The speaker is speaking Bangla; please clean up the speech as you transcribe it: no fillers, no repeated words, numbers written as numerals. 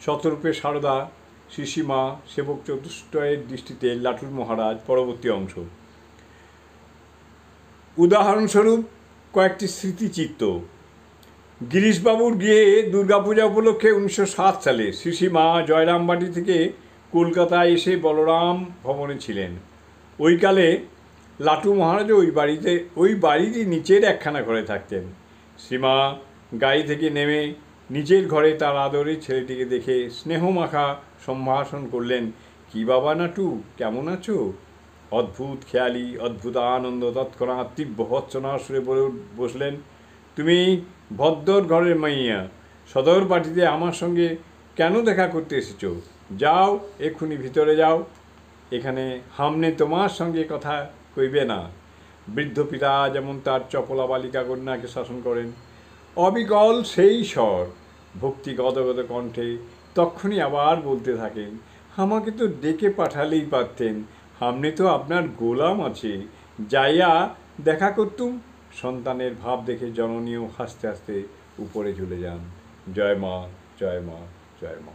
শতরূপে সারদা, শিশিমা, সেবক চতুষ্টয়ের দৃষ্টিতে লাটুর মহারাজ। পরবর্তী অংশ। উদাহরণস্বরূপ কয়েকটি স্মৃতিচিত্র। গিরিশবাবুর গৃহে দুর্গাপূজা উপলক্ষে 1907 সালে শিশিমা জয়রামবাটি থেকে কলকাতায় এসে বলরাম ভবনে ছিলেন। ওইকালে লাটু মহারাজও ওই বাড়িরই নিচের একখানা ঘরে থাকতেন। শ্রীমা গাড়ি থেকে নেমে নিচের ঘরে তার আদরের ছেলেটিকে দেখে স্নেহমাখা সম্ভাষণ করলেন। কি বাবা নাটু, কেমন আছো? অদ্ভুত খেয়ালি, অদ্ভুত আনন্দ তৎক্ষণাৎ তীব্র ভৎসনা সুরে বলে বসলেন, তুমি ভদ্দর ঘরের মাইয়া, সদর বাটিতে আমার সঙ্গে কেন দেখা করতে এসেছো? যাও, এক্ষুনি ভিতরে যাও, এখানে হামনে তোমার সঙ্গে কথা কইবে না। বৃদ্ধ পিতা যেমন তার চপলা বালিকা কন্যাকে শাসন করেন, অবিকল সেই স্বর, ভক্তি গদগদ কণ্ঠে তক্ষুনি আবার বলতে থাকেন, আমাকে তো ডেকে পাঠালেই পারতেন, সামনে তো আপনার গোলাম আছে, যাইয়া দেখা করতুম। সন্তানের ভাব দেখে জননীও হাসতে হাসতে উপরে চলে যান। জয় মা, জয় মা, জয় মা।